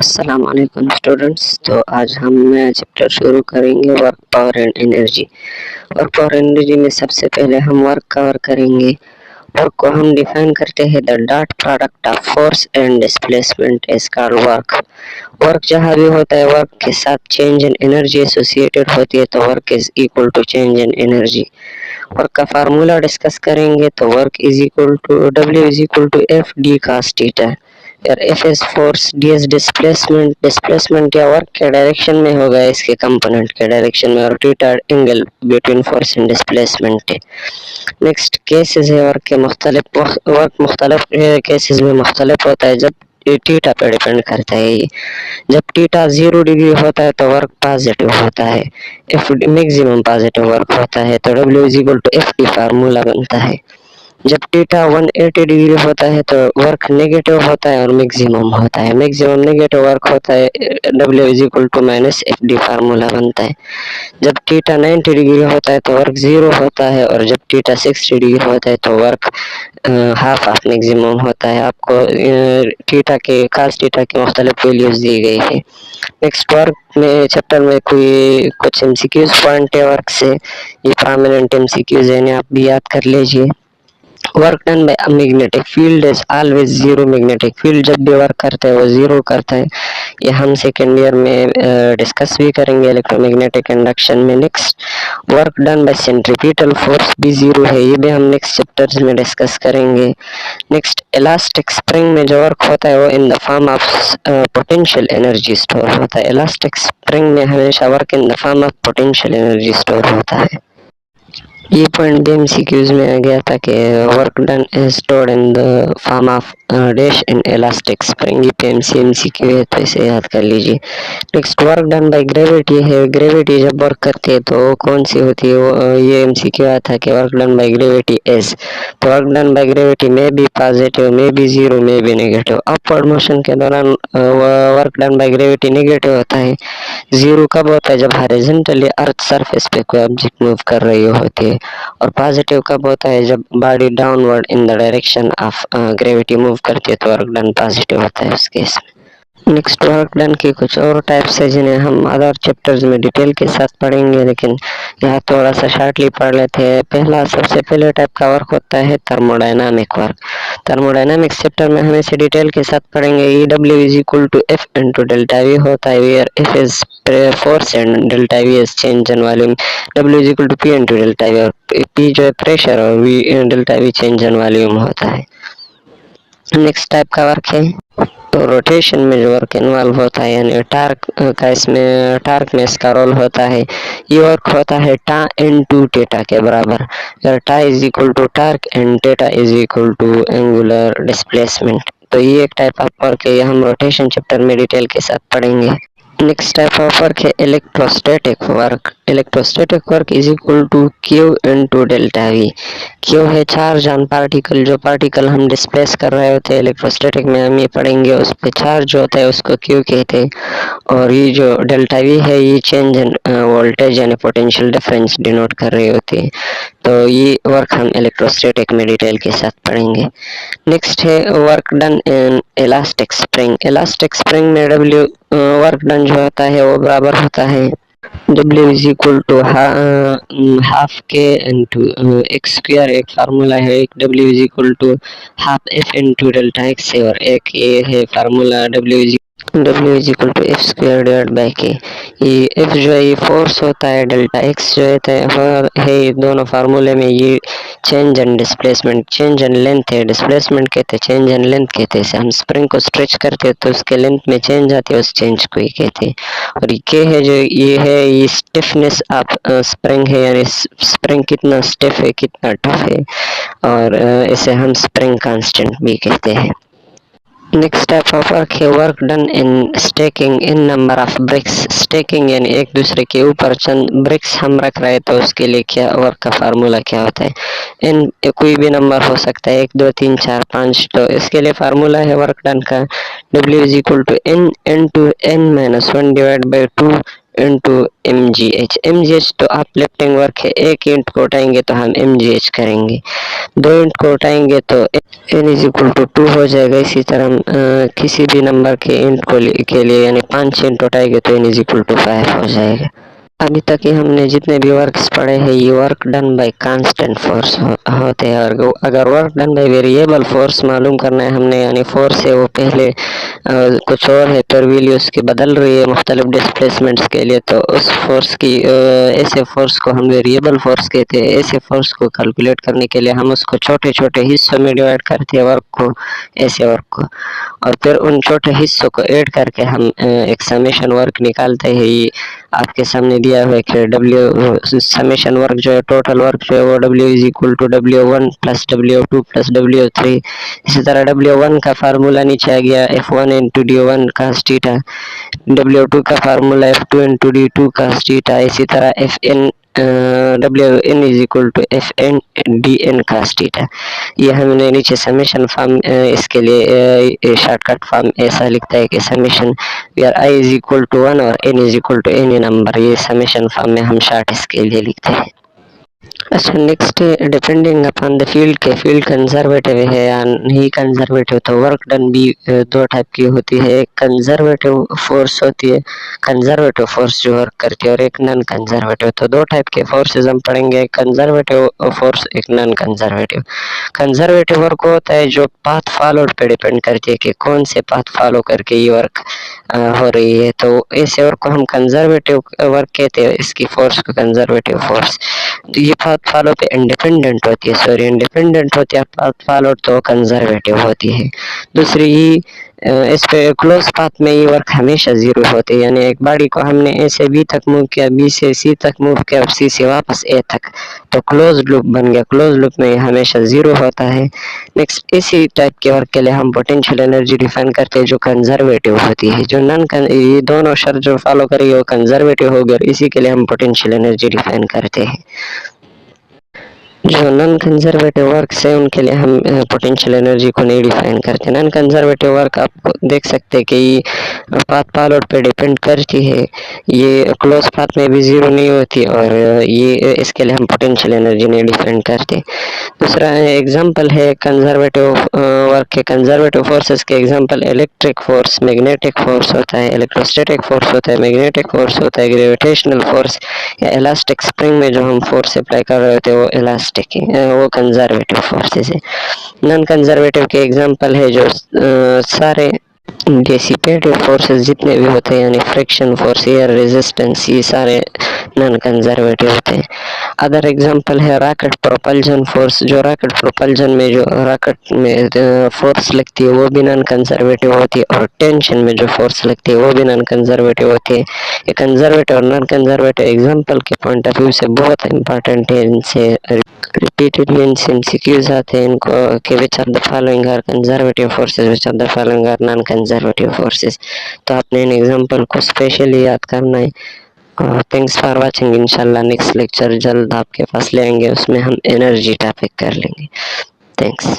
अस्सलाम वालेकुम स्टूडेंट्स। तो आज हम नया चैप्टर शुरू करेंगे, work power and energy. Work power energy में सबसे पहले हम वर्क कवर करेंगे। वर्क को हम डिफाइन करते हैं, the dot product of force and displacement is called work. Work जहाँ भी होता है, वर्क के साथ चेंज इन एनर्जी एसोसिएटेड होती है, तो work is equal to change in energy. Work का फार्मूला डिस्कस करेंगे, तो work is equal to W is equal to F D cos theta. F is force, D is displacement. Displacement या work के direction में होगा, इसके component के direction में, और theta angle between force and displacement है। नेक्स्ट केसेस है वर्क के मुख्तलिफ। वर्क मुख्तलिफ केसेस में मुख्तलिफ होता है, जब थीटा पे डिपेंड करता है ये। जब थीटा 0 डिग्री होता है तो वर्क पॉजिटिव होता है, एफ मैक्सिमम पॉजिटिव वर्क होता है, तो W is equal to F D formula बनता है। जब थीटा 180 डिग्री होता है तो वर्क नेगेटिव होता है और मैक्सिमम होता है, मैक्सिमम नेगेटिव वर्क होता है, W is equal to minus F D formula बनता है। जब थीटा 90 डिग्री होता है तो वर्क 0 होता है, और जब थीटा 60 डिग्री होता है तो वर्क हाफ ऑफ मैक्सिमम होता है। आपको थीटा के cos थीटा की मुख्तलिफ वैल्यूज दी गई है। नेक्स्ट वर्क में चैप्टर में कोई कुछ MCQs पॉइंट है वर्क से, ये प्रोमिनेंट MCQs है, आप भी याद कर लीजिए। Work done by magnetic field is always zero. Magnetic field जब भी वर्क करता है वो जीरो करता है, ये हम सेकेंड ईयर में डिस्कस भी करेंगे इलेक्ट्रोमैग्नेटिक इंडक्शन में। Next work done by centripetal force भी जीरो है, ये भी हम नेक्स्ट चैप्टर्स में डिस्कस करेंगे। नेक्स्ट इलास्टिक स्प्रिंग में जो वर्क होता है वो in the form of potential energy store होता है। इलास्टिक स्प्रिंग में हमेशा work in the form of potential energy store होता है। ये पॉइंट भी MCQs में आ गया था कि work done is stored in the form of dash in elastic spring. ये MCQ है, तो इसे याद कर लीजिए। Next work done by gravity है, ग्रेविटी जब वर्क करती है तो कौन सी होती है, वो ये MCQ आया था कि work done by gravity is, तो वर्क डन बाय ग्रेविटी में भी पॉजिटिव, में भी जीरो, में भी नेगेटिव। अपवर्ड मोशन के दौरान work done by gravity negative होता है। जीरो कब होता है, जब हॉरिजॉन्टली अर्थ सरफेस पे कोई ऑब्जेक्ट मूव कर रही होती है, और पॉजिटिव कब होता है, जब body downward in the direction of gravity move करती है, तो वर्क डन पॉजिटिव होता है उस केस में। नेक्स्ट वर्क डन की कुछ और टाइप्स है जिन्हें हम अदर चैप्टर्स में डिटेल के साथ पढ़ेंगे, लेकिन यहाँ थोड़ा सा शॉर्टली पढ़ लेते हैं। पहला सबसे पहले टाइप का वर्क होता है थर्मोडायनामिक वर्क। थर्मोडायनामिक्स चैप्टर में हम इसे डिटेल के साथ पढ़ेंगे। W is equal to F into delta V होता है, where F is force and delta V is change in volume. W is equal to P into delta V, और P जो है प्रेशर और V delta V change in volume होता है। Next type का work है तो रोटेशन में जो वर्क इन्वॉल्व होता है, यानी टार्क का, इसमें टार्क में इसका रोल होता है। ये वर्क होता है टा इनटू थीटा के बराबर, tau is equal to torque and theta is equal to angular displacement. तो ये एक टाइप ऑफ वर्क है, ये हम रोटेशन चैप्टर में डिटेल के साथ पढ़ेंगे। नेक्स्ट टाइप ऑफ वर्क है electrostatic work. Electrostatic work is equal to Q into delta V. Q है चार्ज ऑन पार्टिकल, जो पार्टिकल हम डिस्प्लेस कर रहे होते हैं इलेक्ट्रोस्टैटिक में हम ये पढ़ेंगे, उस पे चार्ज जो होता है उसको क्यू कहते हैं। और ये जो डेल्टा वी है, ये चेंज इन वोल्टेज यानी पोटेंशियल डिफरेंस डिनोट कर रही होती है। तो ये वर्क हम इलेक्ट्रोस्टैटिक में डिटेल के साथ पढ़ेंगे। नेक्स्ट है work done in elastic spring. Elastic spring में W वर्क डन जो होता है वो बराबर होता है W is equal to half K into X square. एक फार्मूला है, एक W is equal to half F into delta X है, और एक ये है formula W is equal to F square divide by K. ये एफ जो है ये फोर्स होता है, डेल्टा एक्स जो है दोनों फार्मूले में ये change and displacement, change and length है, डिस्प्लेसमेंट कहते हैं, चेंज एंड लेंथ कहते हैं। हम स्प्रिंग को स्ट्रेच करते हैं तो उसके लेंथ में चेंज आती है, उस चेंज को ही कहते हैं। और ये है जो ये है, ये स्टिफनेस ऑफ स्प्रिंग है, यानी स्प्रिंग कितना स्टिफ है, कितना टफ है, और इसे हम स्प्रिंग कांस्टेंट भी कहते हैं। नेक्स्ट टाइप ऑफ वर्क है work done in stacking in number of BRICS. Stacking यानी एक दूसरे के ऊपर चंद ब्रिक्स हम रख रहे हैं, तो उसके लिए क्या वर्क का फार्मूला क्या होता है। इन कोई भी नंबर हो सकता है, 1 2 3 4 5, तो इसके लिए फार्मूला है वर्क डन का W is equal to n into n minus 1 divide by 2 into MGH। MGH तो आप लिफ्टिंग वर्क है, एक यूनिट को उठाएंगे तो हम MGH करेंगे, 2 यूनिट को उठाएंगे तो N इज इक्वल टू 2 हो जाएगा। इसी तरह किसी भी नंबर के यूनिट को के लिए यानी 5 यूनिट उठाएंगे तो N इज इक्वल टू 5 हो जाएगा। अभी तक ही हमने जितने भी वर्क्स पढ़े हैं ये work done by constant force होते हैं, और अगर work done by variable force मालूम करना है हमने, यानी फोर्स है वो पहले कुछ और है पर वैल्यू उसकी बदल रही है मुख्तलिफ डिस्प्लेसमेंट्स के लिए, तो उस फोर्स की ऐसे फोर्स को हम वेरिएबल फोर्स कहते हैं। ऐसे फोर्स को कैलकुलेट करने के लिए हम उसको छोटे छोटे हिस्सों में डिवाइड करते हैं वर्क को, ऐसे वर्क को, और फिर उन छोटे हिस्सों को ऐड करके हम एक समेशन वर्क निकालते हैं। ये आपके सामने दिया हुआ है कि W समेशन वर्क जो है, टोटल वर्क जो है वो W is equal to W1 plus W2 plus W3। इसी तरह W1 का फार्मूला नीचे आ गया F1 into D1 cos theta, W2 का formula F2 into D2 cos theta, इसी तरह Fn WN is equal to Fn DN cos theta. ये हमने नीचे समेशन फॉर्म इसके लिए शॉर्टकट फॉर्म ऐसा लिखता है कि summation where I is equal to 1 और N is equal to any number, ये समेशन फॉर्म में हम शॉर्ट इसके लिए लिखते हैं। अच्छा, next depending upon the field के फील्ड कंजर्वेटिव है या नहीं कंजर्वेटिव, तो वर्क डन भी दो टाइप की होती है। एक कंजर्वेटिव फोर्स होती है, कंजर्वेटिव फोर्स जो वर्क करती है, और एक नॉन कंजर्वेटिव। तो दो टाइप के फोर्सेस हम पढ़ेंगे, कंजर्वेटिव फोर्स, एक नॉन कंजर्वेटिव। कंजर्वेटिव वर्क होता है जो पाथ फॉलोड पे डिपेंड करती है कि कौन से पाथ फॉलो करके ये वर्क हो रही है, तो ऐसे वर्क को हम कंजर्वेटिव वर्क कहते हैं, इसकी फोर्स को कंजर्वेटिव फोर्स। ये पाथ फॉलो पे इंडिपेंडेंट होती है, सॉरी इंडिपेंडेंट होती है पाथ फॉलो तो कंजर्वेटिव होती है। दूसरी इस पे क्लोज पाथ में ये वर्क हमेशा जीरो होती है, यानी एक बॉडी को हमने ए से बी तक मूव किया, बी से सी तक मूव किया और सी से वापस ए तक, तो क्लोज लूप बन गया। क्लोज लूप में हमेशा जीरो होता है। नेक्स्ट, इसी टाइप के वर्क के लिए हम पोटेंशियल एनर्जी डिफाइन करते हैं जो कंजर्वेटिव होती है। जो नॉन, ये दोनों शर्त जो फॉलो करेगी वो कंजर्वेटिव होगी, और इसी के लिए हम पोटेंशियल एनर्जी डिफाइन करते हैं। जो नॉन कंजर्वेटिव वर्क है उनके लिए हम पोटेंशियल एनर्जी को नहीं डिफाइन करते। नॉन कंजर्वेटिव वर्क आप देख सकते हैं कि पाथ फॉलोड पे डिपेंड करती है, ये क्लोज पाथ में भी जीरो नहीं होती, और ये इसके लिए हम पोटेंशियल एनर्जी नहीं डिफाइन करते। दूसरा एग्जांपल है कंजर्वेटिव वर्क के, कंजर्वेटिव फोर्सेस के example electric force, magnetic force होता है, इलेक्ट्रोस्टैटिक फोर्स होता है, मैग्नेटिक फोर्स होता है, ग्रेविटेशनल फोर्स या इलास्टिक स्प्रिंग में जो हम फोर्स अप्लाई कर रहे होते हैं वो इलास्टिक वो कंजर्वेटिव फोर्सेस है। नॉन कंजर्वेटिव के एग्जांपल है जो सारे डिसिपेटिव फोर्सेस जितने भी होते हैं, यानी फ्रिक्शन फोर्स, एयर रेजिस्टेंस, ये सारे नॉन कंजर्वेटिव होते हैं। अदर एग्जांपल है रॉकेट प्रोपल्जन फोर्स, जो रॉकेट प्रोपल्जन में जो रॉकेट में फोर्स लगती है वो भी नॉन कंजर्वेटिव होती है, और टेंशन में जो फोर्स लगती है वो भी नॉन कंजर्वेटिव होती है। ये कंजर्वेटिव और नॉन कंजर्वेटिव एग्जांपल के पॉइंट ऑफ व्यू से बहुत इंपॉर्टेंट है, इनसे रिपीटेडली इनसे एमसीक्यूज आते हैं इनको कि which of the following are conservative forces, which of the following are non conservative forces. तो आपने इन एग्जांपल को स्पेशली याद करना है। Thanks for watching. इंशाल्लाह नेक्स्ट लेक्चर जल्द आपके पास ले आएंगे, उसमें हम एनर्जी टॉपिक कर लेंगे। थैंक्स।